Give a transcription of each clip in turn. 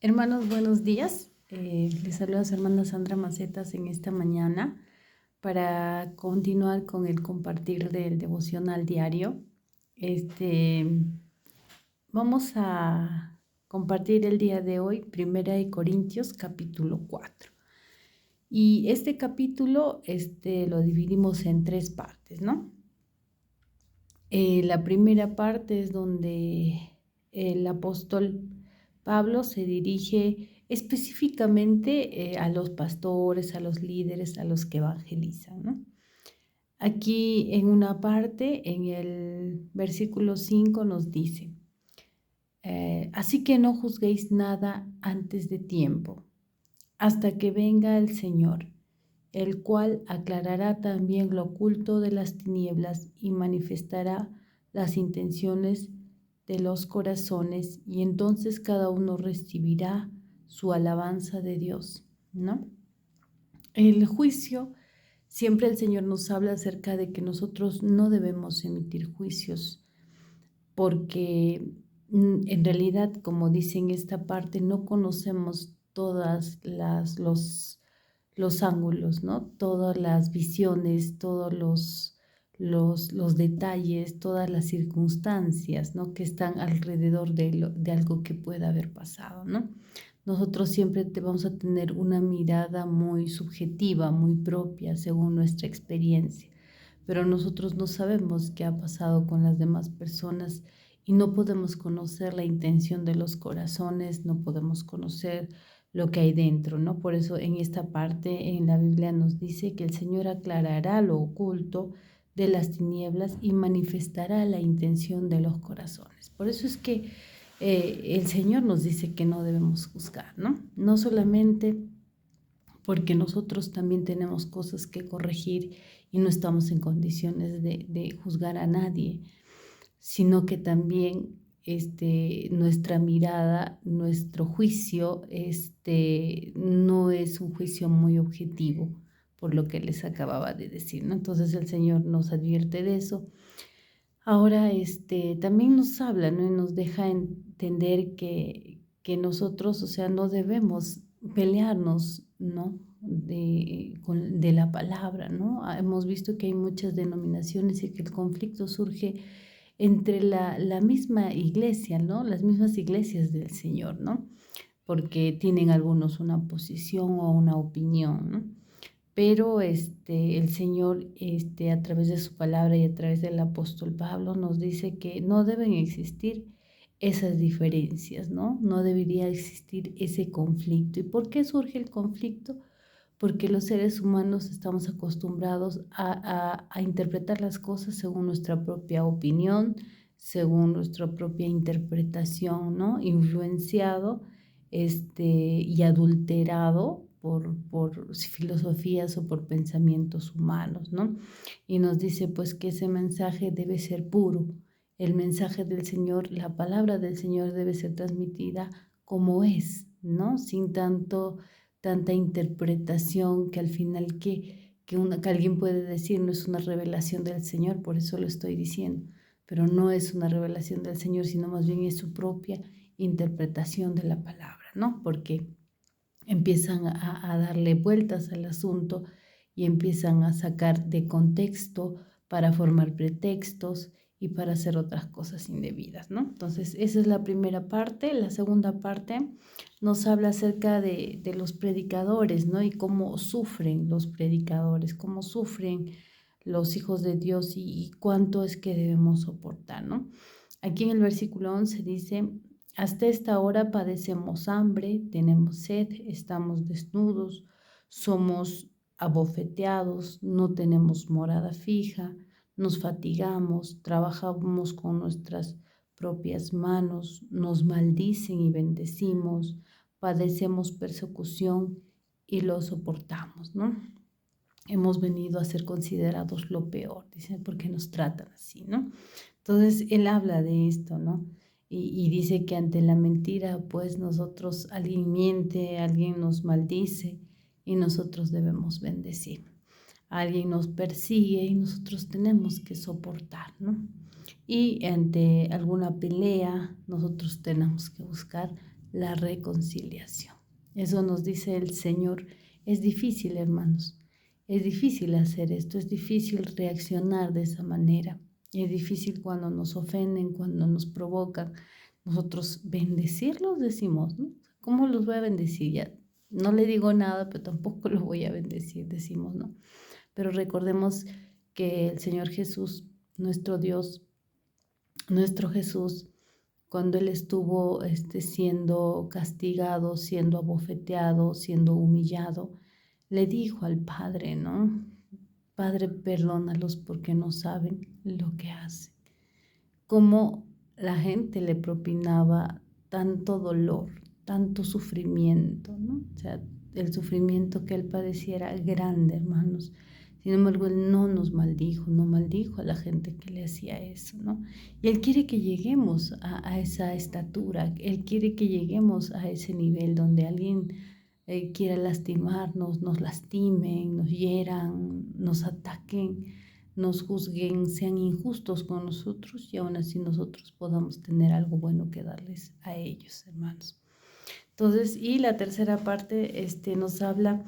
Hermanos, buenos días. Les saluda a su hermana Sandra Macetas en esta mañana para continuar con el compartir del devocional diario. Este, Vamos a compartir el día de hoy, Primera de Corintios, capítulo 4. Y este capítulo lo dividimos en tres partes, ¿no? La primera parte es donde el apóstol Pablo se dirige específicamente a los pastores, a los líderes, a los que evangelizan, ¿no? Aquí en una parte, en el versículo 5 nos dice, así que no juzguéis nada antes de tiempo, hasta que venga el Señor, el cual aclarará también lo oculto de las tinieblas y manifestará las intenciones de los corazones, y entonces cada uno recibirá su alabanza de Dios, ¿no? El juicio, siempre el Señor nos habla acerca de que nosotros no debemos emitir juicios, porque en realidad, como dice en esta parte, no conocemos todas los ángulos, ¿no? Todas las visiones, todos los detalles, todas las circunstancias, ¿no? Que están alrededor de algo que pueda haber pasado, ¿no? Nosotros siempre vamos a tener una mirada muy subjetiva, muy propia, según nuestra experiencia, pero nosotros no sabemos qué ha pasado con las demás personas y no podemos conocer la intención de los corazones, no podemos conocer lo que hay dentro, ¿no? Por eso en esta parte en la Biblia nos dice que el Señor aclarará lo oculto de las tinieblas y manifestará la intención de los corazones. Por eso es que el Señor nos dice que no debemos juzgar, ¿no? No solamente porque nosotros también tenemos cosas que corregir y no estamos en condiciones de juzgar a nadie, sino que también nuestra mirada, nuestro juicio, no es un juicio muy objetivo, por lo que les acababa de decir, ¿no? Entonces el Señor nos advierte de eso. Ahora, también nos habla, ¿no? Y nos deja entender que nosotros, o sea, no debemos pelearnos, ¿no? De la palabra, ¿no? Hemos visto que hay muchas denominaciones y que el conflicto surge entre la misma iglesia, ¿no? Las mismas iglesias del Señor, ¿no? Porque tienen algunos una posición o una opinión, ¿no? Pero el Señor, a través de su palabra y a través del apóstol Pablo, nos dice que no deben existir esas diferencias, ¿no? No debería existir ese conflicto. ¿Y por qué surge el conflicto? Porque los seres humanos estamos acostumbrados a interpretar las cosas según nuestra propia opinión, según nuestra propia interpretación, ¿no? Influenciado y adulterado por filosofías o por pensamientos humanos, ¿no? Y nos dice pues que ese mensaje debe ser puro. El mensaje del Señor, la palabra del Señor debe ser transmitida como es, ¿no? Sin tanta interpretación que al final que alguien puede decir no es una revelación del Señor, por eso lo estoy diciendo, pero no es una revelación del Señor, sino más bien es su propia interpretación de la palabra, ¿no? Porque empiezan a darle vueltas al asunto y empiezan a sacar de contexto para formar pretextos y para hacer otras cosas indebidas, ¿no? Entonces, esa es la primera parte. La segunda parte nos habla acerca de los predicadores, ¿no? Y cómo sufren los predicadores, cómo sufren los hijos de Dios y cuánto es que debemos soportar, ¿no? Aquí en el versículo 11 dice, hasta esta hora padecemos hambre, tenemos sed, estamos desnudos, somos abofeteados, no tenemos morada fija, nos fatigamos, trabajamos con nuestras propias manos, nos maldicen y bendecimos, padecemos persecución y lo soportamos, ¿no? Hemos venido a ser considerados lo peor, dicen, porque nos tratan así, ¿no? Entonces, él habla de esto, ¿no? Y dice que ante la mentira, pues nosotros, alguien miente, alguien nos maldice y nosotros debemos bendecir. Alguien nos persigue y nosotros tenemos que soportar, ¿no? Y ante alguna pelea, nosotros tenemos que buscar la reconciliación. Eso nos dice el Señor. Es difícil, hermanos. Es difícil hacer esto, es difícil reaccionar de esa manera. Es difícil cuando nos ofenden, cuando nos provocan. Nosotros bendecirlos decimos, ¿no? ¿Cómo los voy a bendecir? Ya no le digo nada, pero tampoco los voy a bendecir, decimos, ¿no? Pero recordemos que el Señor Jesús, nuestro Dios, nuestro Jesús, cuando Él estuvo siendo castigado, siendo abofeteado, siendo humillado, le dijo al Padre, ¿no? Padre, perdónalos porque no saben lo que hacen. Cómo la gente le propinaba tanto dolor, tanto sufrimiento, ¿no? O sea, el sufrimiento que Él padecía era grande, hermanos. Sin embargo, Él no nos maldijo, no maldijo a la gente que le hacía eso, ¿no? Y Él quiere que lleguemos a esa estatura, Él quiere que lleguemos a ese nivel donde alguien quiera lastimarnos, nos lastimen, nos hieran, nos ataquen, nos juzguen, sean injustos con nosotros y aún así nosotros podamos tener algo bueno que darles a ellos, hermanos. Entonces, y la tercera parte nos habla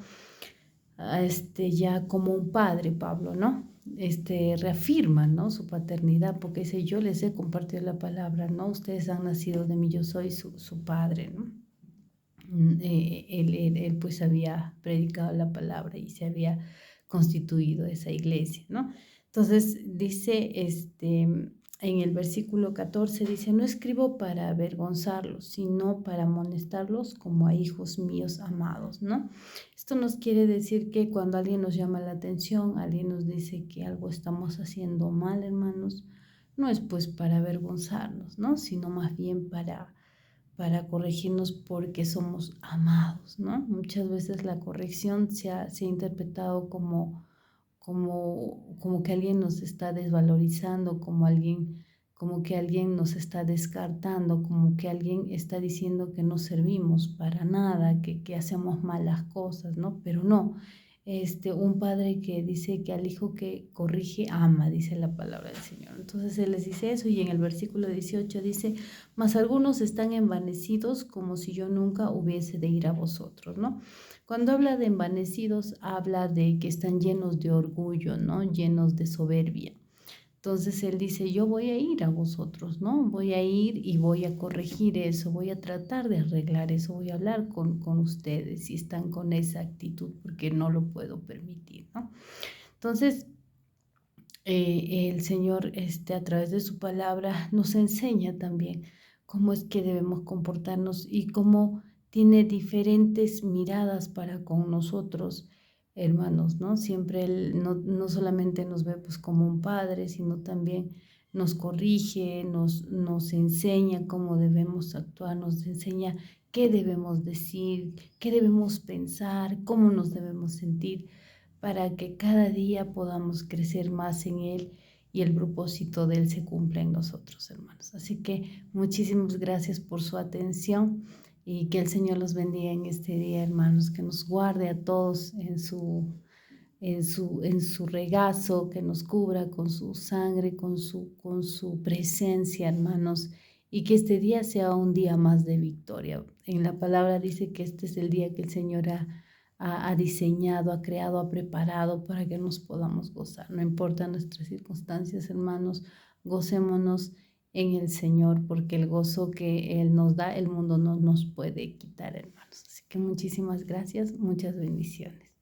ya como un padre, Pablo, ¿no? Reafirma, ¿no? Su paternidad, porque dice, yo les he compartido la palabra, ¿no? Ustedes han nacido de mí, yo soy su padre, ¿no? Él pues había predicado la palabra y se había constituido esa iglesia, ¿no? Entonces dice, en el versículo 14 dice, no escribo para avergonzarlos, sino para amonestarlos como a hijos míos amados, ¿no? Esto nos quiere decir que cuando alguien nos llama la atención, alguien nos dice que algo estamos haciendo mal, hermanos, no es pues para avergonzarnos, ¿no? Sino más bien para corregirnos porque somos amados, ¿no? Muchas veces la corrección se ha interpretado como que alguien nos está desvalorizando, como que alguien nos está descartando, como que alguien está diciendo que no servimos para nada, que hacemos malas cosas, ¿no? Pero no, un padre que dice que al hijo que corrige ama, dice la palabra del Señor. Entonces Él les dice eso y en el versículo 18 dice, mas algunos están envanecidos como si yo nunca hubiese de ir a vosotros, ¿no? Cuando habla de envanecidos, habla de que están llenos de orgullo, ¿no? Llenos de soberbia. Entonces Él dice, yo voy a ir a vosotros, ¿no? Voy a ir y voy a corregir eso, voy a tratar de arreglar eso, voy a hablar con ustedes si están con esa actitud, porque no lo puedo permitir, ¿no? Entonces, el Señor, a través de su palabra, nos enseña también cómo es que debemos comportarnos y cómo tiene diferentes miradas para con nosotros, hermanos, ¿no? Siempre Él no solamente nos ve pues como un padre, sino también nos corrige, nos enseña cómo debemos actuar, nos enseña qué debemos decir, qué debemos pensar, cómo nos debemos sentir, para que cada día podamos crecer más en Él y el propósito de Él se cumpla en nosotros, hermanos. Así que muchísimas gracias por su atención y que el Señor los bendiga en este día, hermanos, que nos guarde a todos en su regazo, que nos cubra con su sangre, con su presencia, hermanos, y que este día sea un día más de victoria. En la palabra dice que este es el día que el Señor ha diseñado, ha creado, ha preparado para que nos podamos gozar. No importa nuestras circunstancias, hermanos, gocémonos en el Señor, porque el gozo que Él nos da, el mundo no nos puede quitar, hermanos. Así que muchísimas gracias, muchas bendiciones.